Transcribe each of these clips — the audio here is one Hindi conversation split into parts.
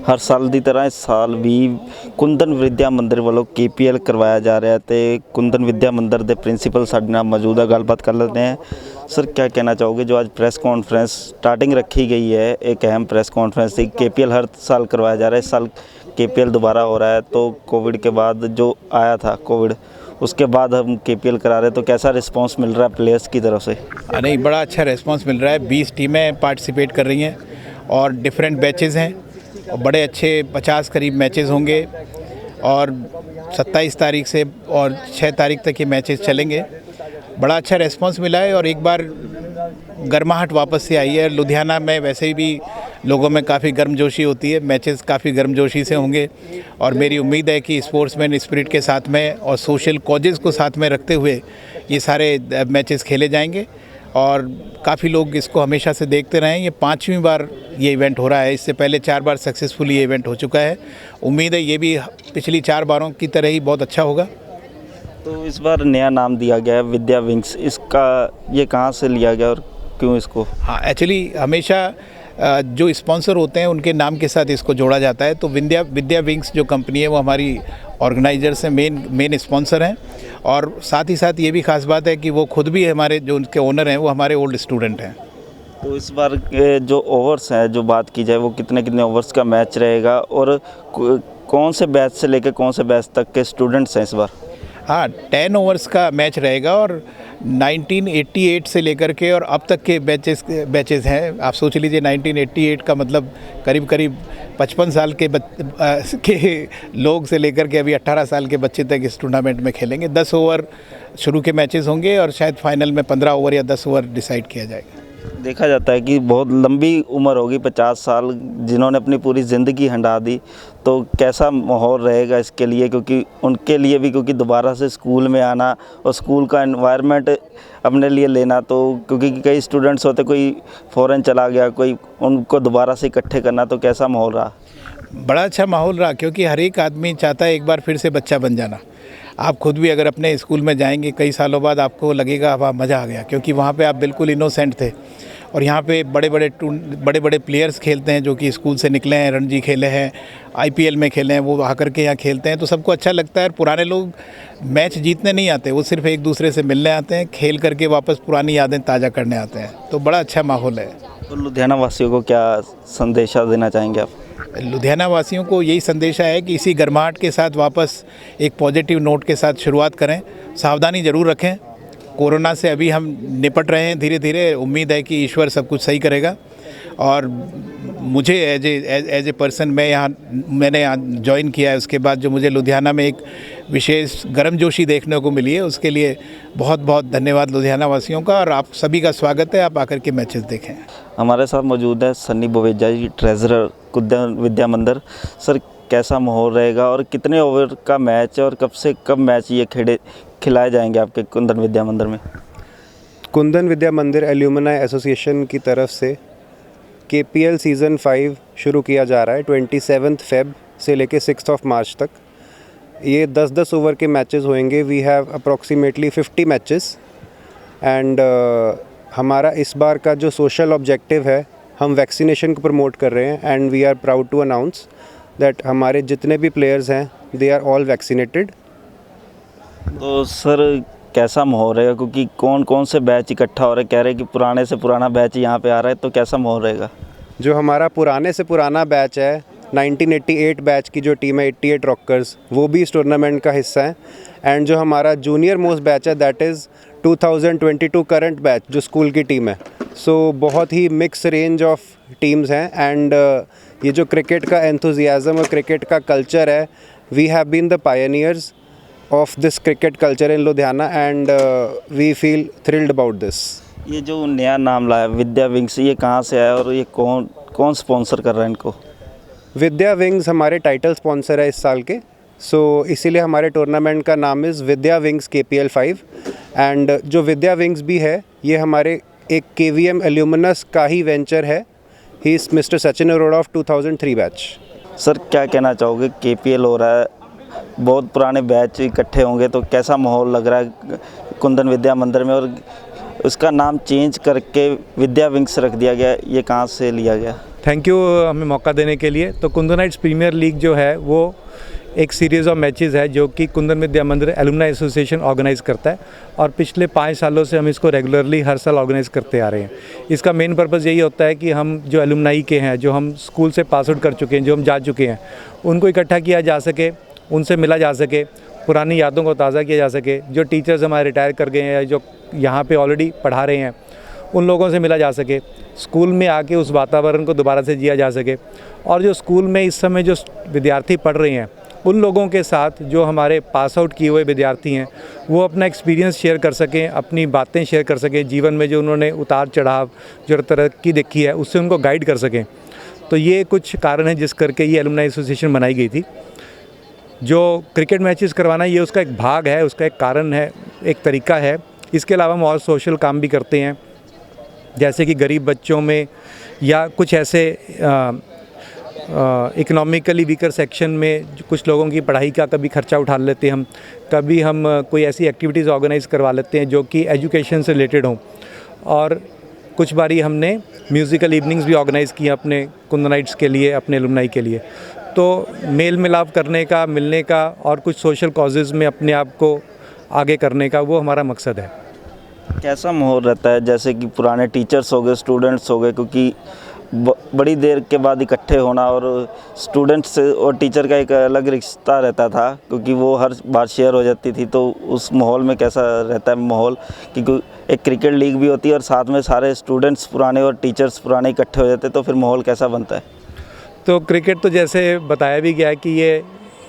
हर साल ਦੀ ਤਰ੍ਹਾਂ ਇਸ ਸਾਲ ਵੀ ਕੁੰਦਨ ਵਿਦਿਆ ਮੰਦਿਰ ਵੱਲੋਂ KPL ਕਰਵਾਇਆ ਜਾ ਰਿਹਾ ਤੇ ਕੁੰਦਨ ਵਿਦਿਆ ਮੰਦਿਰ ਦੇ ਪ੍ਰਿੰਸੀਪਲ ਸਾਡੇ ਨਾਲ ਮੌਜੂਦ ਹੈ, ਗੱਲਬਾਤ कर लेते हैं। सर क्या कहना चाहोगे, जो आज प्रेस कॉन्फ्रेंस स्टार्टिंग रखी गई है, एक अहम प्रेस कॉन्फ्रेंस थी। KPL हर साल करवाया जा रहा है, इस साल KPL दोबारा हो रहा है, तो कोविड के बाद जो आया था कोविड, उसके बाद हम KPL करा रहे हैं, तो कैसा रिस्पांस मिल रहा है प्लेयर्स की तरफ से? नहीं, बड़ा अच्छा रिस्पांस मिल रहा है। 20 टीमें पार्टिसिपेट कर रही हैं और डिफरेंट बैचेज़ हैं और बड़े अच्छे 50 करीब मैचेस होंगे और 27 तारीख से और 6 तारीख तक ये मैचेस चलेंगे। बड़ा अच्छा रिस्पांस मिला है और एक बार गर्माहट वापस से आई है। लुधियाना में वैसे ही भी लोगों में काफ़ी गर्मजोशी होती है, मैचेस काफ़ी गर्मजोशी से होंगे और मेरी उम्मीद है कि स्पोर्ट्समैन स्पिरिट के साथ में और सोशल कॉजेज़ को साथ में रखते हुए ये सारे मैचेस खेले जाएंगे और काफ़ी लोग इसको हमेशा से देखते रहे हैं। ये 5वीं बार ये इवेंट हो रहा है, इससे पहले 4 बार सक्सेसफुली ये इवेंट हो चुका है। उम्मीद है ये भी पिछली 4 बारों की तरह ही बहुत अच्छा होगा। तो इस बार नया नाम दिया गया है विद्या विंग्स, इसका ये कहाँ से लिया गया और क्यों इसको? हाँ, एक्चुअली हमेशा जो स्पॉन्सर होते हैं उनके नाम के साथ इसको जोड़ा जाता है। तो विद्या विंग्स जो कंपनी है वो हमारी ऑर्गेनाइजर्स हैं, मेन स्पॉन्सर हैं और साथ ही साथ ये भी ख़ास बात है कि वो खुद भी हमारे जो उनके ओनर हैं वो हमारे ओल्ड स्टूडेंट हैं। तो इस बार जो ओवर्स हैं, जो बात की जाए, वो कितने ओवर्स का मैच रहेगा और कौन से बैच से लेकर कौन से बैच तक के स्टूडेंट्स हैं इस बार? हाँ, 10 ओवर्स का मैच रहेगा और 1988 से लेकर के और अब तक के बैचेस हैं। आप सोच लीजिए 1988 का मतलब करीब 55 साल के लोग से लेकर के अभी 18 साल के बच्चे तक इस टूर्नामेंट में खेलेंगे। 10 ओवर शुरू के मैचेस होंगे और शायद फाइनल में 15 ओवर या 10 ओवर डिसाइड किया जाएगा। देखा जाता है कि बहुत लंबी उम्र होगी, 50 साल, जिन्होंने अपनी पूरी ज़िंदगी हंडा दी, तो कैसा माहौल रहेगा इसके लिए, क्योंकि उनके लिए भी, क्योंकि दोबारा से स्कूल में आना और स्कूल का एनवायरनमेंट अपने लिए लेना, तो क्योंकि कई स्टूडेंट्स होते, कोई फ़ॉरेन चला गया, कोई, उनको दोबारा से इकट्ठे करना, तो कैसा माहौल रहा? बड़ा अच्छा माहौल रहा, क्योंकि हर एक आदमी चाहता है एक बार फिर से बच्चा बन जाना। आप खुद भी अगर अपने स्कूल में जाएंगे कई सालों बाद, आपको लगेगा वाह मज़ा आ गया, क्योंकि वहाँ पे आप बिल्कुल इनोसेंट थे और यहाँ पे बड़े बड़े प्लेयर्स खेलते हैं जो कि स्कूल से निकले हैं, रणजी खेले हैं, IPL में खेले हैं, वो आकर के यहाँ खेलते हैं, तो सबको अच्छा लगता है। पुराने लोग मैच जीतने नहीं आते, वो सिर्फ एक दूसरे से मिलने आते हैं, खेल करके वापस पुरानी यादें ताज़ा करने आते हैं, तो बड़ा अच्छा माहौल है। तो लुधियाना वासियों को क्या संदेशा देना चाहेंगे आप? लुधियाना वासियों को यही संदेशा है कि इसी गर्माहट के साथ वापस एक पॉजिटिव नोट के साथ शुरुआत करें। सावधानी ज़रूर रखें, कोरोना से अभी हम निपट रहे हैं धीरे धीरे। उम्मीद है कि ईश्वर सब कुछ सही करेगा और मुझे एज ए पर्सन मैंने यहाँ ज्वाइन किया है, उसके बाद जो मुझे लुधियाना में एक विशेष गर्मजोशी देखने को मिली है, उसके लिए बहुत बहुत धन्यवाद लुधियाना वासियों का और आप सभी का स्वागत है, आप आकर के मैचेस देखें। हमारे साथ मौजूद है सन्नी बुवेजा जी, ट्रेजरर कुंदन विद्या मंदिर। सर कैसा माहौल रहेगा और कितने ओवर का मैच है और कब से कब मैच ये खिलाए जाएंगे आपके कुंदन विद्या मंदिर में? कुंदन विद्या मंदिर एल्यूमिनाई एसोसिएशन की तरफ से KPL सीज़न 5 शुरू किया जा रहा है 27 फेब से लेके 6 मार्च तक। ये 10-10 ओवर के मैचेस होंगे। We have approximately 50 matches and हमारा इस बार का जो सोशल ऑब्जेक्टिव है, हम वैक्सीनेशन को प्रमोट कर रहे हैं and we are proud to announce that हमारे जितने भी प्लेयर्स हैं दे आर ऑल वैक्सीनेटेड। तो सर कैसा माहौल रहेगा, क्योंकि कौन कौन से बैच इकट्ठा हो रहे, कह रहे कि पुराने से पुराना बैच यहाँ पे आ रहा है, तो कैसा माहौल रहेगा? जो हमारा पुराने से पुराना बैच है, 1988 बैच की जो टीम है 88 रॉकर्स, वो भी इस टूर्नामेंट का हिस्सा है एंड जो हमारा जूनियर मोस्ट बैच है दैट इज़ 2022 करंट बैच जो स्कूल की टीम है। सो बहुत ही मिक्स रेंज ऑफ टीम्स हैं एंड ये जो क्रिकेट का एंथुजियाज़म और क्रिकेट का कल्चर है, we have been the pioneers of this cricket culture in Ludhiana and we feel thrilled about this। ये जो नया नाम लाया विद्या विंग्स, ये कहाँ से आया और ये कौन स्पॉन्सर कर रहा है इनको? विद्या विंग्स हमारे टाइटल स्पॉन्सर है इस साल के, सो इसीलिए हमारे टूर्नामेंट का नाम is Vidya wings KPL 5 and जो विद्या विंग्स भी है ये हमारे एक KVM एल्यूमिनस का ही वेंचर है। He is mister Sachin Arora of 2003 batch. Sir क्या कहना चाहोगे, KPL हो रहा है, बहुत पुराने बैच इकट्ठे होंगे, तो कैसा माहौल लग रहा है कुंदन विद्या मंदिर में, और उसका नाम चेंज करके विद्या विंग्स रख दिया गया, ये कहाँ से लिया गया? थैंक यू हमें मौका देने के लिए। तो कुंदन नाइट्स प्रीमियर लीग जो है वो एक सीरीज़ ऑफ मैचेस है जो कि कुंदन विद्या मंदिर एलुमनाई एसोसिएशन ऑर्गेनाइज़ करता है, और पिछले 5 सालों से हम इसको रेगुलरली हर साल ऑर्गेनाइज़ करते आ रहे हैं। इसका मेन पर्पज़ यही होता है कि हम जो एलुमनाई के हैं, जो हम स्कूल से पास आउट कर चुके हैं, जो हम जा चुके हैं, उनको इकट्ठा किया जा सके, उनसे मिला जा सके, पुरानी यादों को ताज़ा किया जा सके। जो टीचर्स हमारे रिटायर कर गए हैं या जो यहाँ पे ऑलरेडी पढ़ा रहे हैं, उन लोगों से मिला जा सके, स्कूल में आके उस वातावरण को दोबारा से जिया जा सके। और जो स्कूल में इस समय जो विद्यार्थी पढ़ रहे हैं, उन लोगों के साथ जो हमारे पास आउट किए हुए विद्यार्थी हैं, वो अपना एक्सपीरियंस शेयर कर सकें, अपनी बातें शेयर कर सकें, जीवन में जो उन्होंने उतार चढ़ाव, जो तरक्की देखी है, उससे उनको गाइड कर सकें। तो ये कुछ कारण है जिस करके ये एलुमनाई एसोसिएशन बनाई गई थी। जो क्रिकेट मैचेस करवाना, ये उसका एक भाग है, उसका एक कारण है, एक तरीका है। इसके अलावा हम और सोशल काम भी करते हैं, जैसे कि गरीब बच्चों में या कुछ ऐसे इकोनॉमिकली वीकर सेक्शन में कुछ लोगों की पढ़ाई का कभी खर्चा उठा लेते हैं हम, कभी हम कोई ऐसी एक्टिविटीज़ ऑर्गेनाइज़ करवा लेते हैं जो कि एजुकेशन से रिलेटेड हों। और कुछ बारी हमने म्यूज़िकल इवनिंग्स भी ऑर्गेनाइज़ किए अपने कुंदन नाइट्स के लिए, अपने एलुमनाई के लिए। तो मेल मिलाप करने का, मिलने का और कुछ सोशल कॉजेज़ में अपने आप को आगे करने का, वो हमारा मकसद है। कैसा माहौल रहता है, जैसे कि पुराने टीचर्स हो गए, स्टूडेंट्स हो गए, क्योंकि बड़ी देर के बाद इकट्ठे होना, और स्टूडेंट्स और टीचर का एक अलग रिश्ता रहता था, क्योंकि वो हर बार शेयर हो जाती थी। तो उस माहौल में कैसा रहता है माहौल, क्योंकि एक क्रिकेट लीग भी होती है और साथ में सारे स्टूडेंट्स पुराने और टीचर्स पुराने इकट्ठे हो जाते, तो फिर माहौल कैसा बनता है? तो क्रिकेट तो जैसे बताया भी गया है कि ये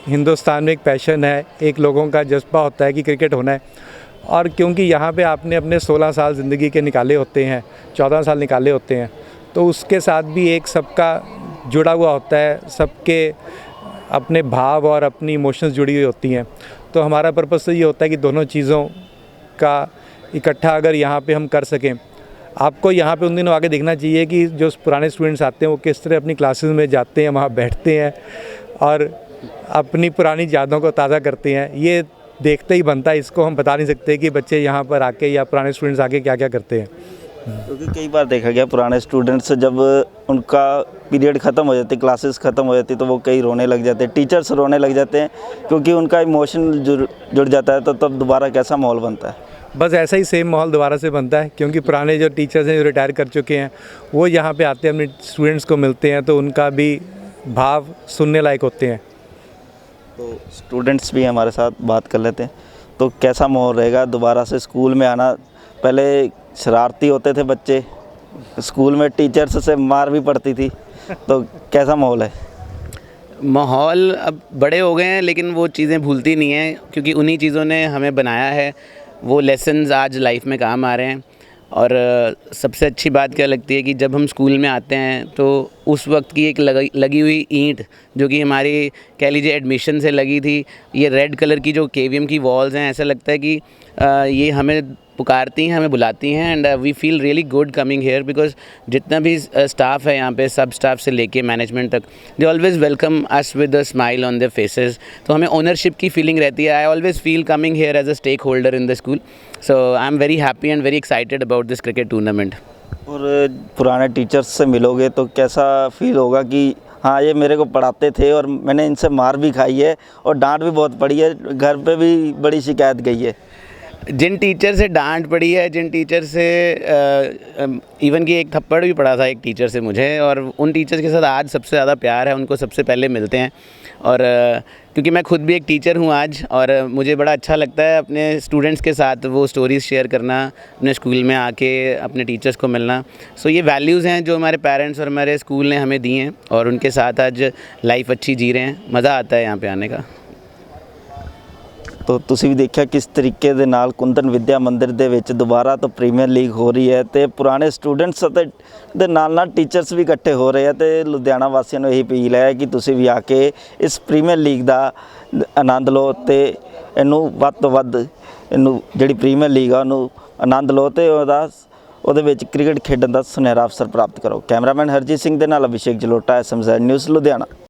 हिंदुस्तान में एक पैशन है, एक लोगों का जज्बा होता है कि क्रिकेट होना है। और क्योंकि यहाँ पे आपने अपने 16 साल ज़िंदगी के निकाले होते हैं, 14 साल निकाले होते हैं, तो उसके साथ भी एक सबका जुड़ा हुआ होता है, सबके अपने भाव और अपनी इमोशंस जुड़ी हुई होती हैं। तो हमारा पर्पस तो ये होता है कि दोनों चीज़ों का इकट्ठा अगर यहाँ पे हम कर सकें। आपको यहाँ पे उन दिनों आगे देखना चाहिए कि जो पुराने स्टूडेंट्स आते हैं वो किस तरह अपनी क्लासेस में जाते हैं, वहाँ बैठते हैं और अपनी पुरानी यादों को ताज़ा करते हैं। ये देखते ही बनता है, इसको हम बता नहीं सकते कि बच्चे यहाँ पर आके या पुराने स्टूडेंट्स आके क्या क्या करते हैं। क्योंकि कई बार देखा गया पुराने स्टूडेंट्स जब उनका पीरियड ख़त्म हो जाती, क्लासेस ख़त्म हो जाती, तो वो कई रोने लग जाते हैं, टीचर्स रोने लग जाते हैं, क्योंकि उनका इमोशन जुड़ जाता है। तो तब दोबारा कैसा माहौल बनता है? बस ऐसा ही सेम माहौल दोबारा से बनता है, क्योंकि पुराने जो टीचर्स हैं, जो रिटायर कर चुके हैं, वो यहाँ पे आते हैं, अपने स्टूडेंट्स को मिलते हैं, तो उनका भी भाव सुनने लायक होते हैं। तो स्टूडेंट्स भी हमारे साथ बात कर लेते हैं। तो कैसा माहौल रहेगा दोबारा से स्कूल में आना? पहले शरारती होते थे बच्चे, स्कूल में टीचर्स से मार भी पड़ती थी, तो कैसा माहौल है? माहौल अब बड़े हो गए हैं, लेकिन वो चीज़ें भूलती नहीं हैं, क्योंकि उन्हीं चीज़ों ने हमें बनाया है। वो लेसन्स आज लाइफ में काम आ रहे हैं। और सबसे अच्छी बात क्या लगती है कि जब हम स्कूल में आते हैं तो उस वक्त की एक लगी हुई ईंट, जो कि हमारी कह लीजिए एडमिशन से लगी थी, ये रेड कलर की जो केवीएम की वॉल्स हैं, ऐसा लगता है कि ये हमें पुकारती हैं, हमें बुलाती हैं। And we feel really good coming here, because जितना भी स्टाफ है यहाँ पे, सब स्टाफ से लेके मैनेजमेंट तक, they always welcome us with a smile on their faces. तो हमें ओनरशिप की फीलिंग रहती है। I always feel coming here as a stakeholder in the school. So I am very happy and very excited about this cricket tournament. और पुराने टीचर्स से मिलोगे तो कैसा फील होगा कि हाँ, ये मेरे को पढ़ाते थे और मैंने इनसे मार भी खाई है और डांट भी बहुत पड़ी है, घर पे भी बड़ी शिकायत गई है? जिन टीचर से डांट पड़ी है, जिन टीचर से इवन कि एक थप्पड़ भी पड़ा था एक टीचर से मुझे, और उन टीचर्स के साथ आज सबसे ज़्यादा प्यार है, उनको सबसे पहले मिलते हैं। और क्योंकि मैं खुद भी एक टीचर हूँ आज, और मुझे बड़ा अच्छा लगता है अपने स्टूडेंट्स के साथ वो स्टोरीज़ शेयर करना, अपने स्कूल में आके अपने टीचर्स को मिलना। सो ये वैल्यूज़ हैं जो हमारे पेरेंट्स और हमारे स्कूल ने हमें दी हैं, और उनके साथ आज लाइफ अच्छी जी रहे हैं। मज़ा आता है यहाँ पे आने का। तो ਤੁਸੀਂ ਵੀ ਦੇਖਿਆ ਕਿਸ ਤਰੀਕੇ ਦੇ ਨਾਲ ਕੁੰਦਨ ਵਿਦਿਆ ਮੰਦਿਰ ਦੇ ਵਿੱਚ ਦੁਬਾਰਾ ਤੋਂ ਪ੍ਰੀਮੀਅਰ ਲੀਗ ਹੋ ਰਹੀ ਹੈ, ਤੇ ਪੁਰਾਣੇ ਸਟੂਡੈਂਟਸ ਅਤੇ ਦੇ ਨਾਲ ਟੀਚਰਸ ਵੀ ਇਕੱਠੇ ਹੋ ਰਹੇ ਆ, ਤੇ ਲੁਧਿਆਣਾ ਵਾਸੀਆਂ ਨੂੰ ਇਹੀ ਅਪੀਲ ਹੈ ਕਿ ਤੁਸੀਂ ਵੀ ਆ ਕੇ ਇਸ ਪ੍ਰੀਮੀਅਰ ਲੀਗ ਦਾ ਆਨੰਦ ਲਓ, ਤੇ ਇਹਨੂੰ ਵੱਧ ਤੋਂ ਵੱਧ ਇਹਨੂੰ ਜਿਹੜੀ ਪ੍ਰੀਮੀਅਰ ਲੀਗ ਆ ਉਹਨੂੰ ਆਨੰਦ ਲਓ, ਤੇ ਉਹਦੇ ਵਿੱਚ ਕ੍ਰਿਕਟ ਖੇਡਣ ਦਾ ਸੁਨਹਿਰਾ ਅਵਸਰ ਪ੍ਰਾਪਤ ਕਰੋ। ਕੈਮਰਾਮੈਨ ਹਰਜੀਤ ਸਿੰਘ ਦੇ ਨਾਲ ਅਭਿਸ਼ੇਕ ਜਲੋਟਾ, SMZ ਨਿਊਜ਼ ਲੁਧਿਆਣਾ।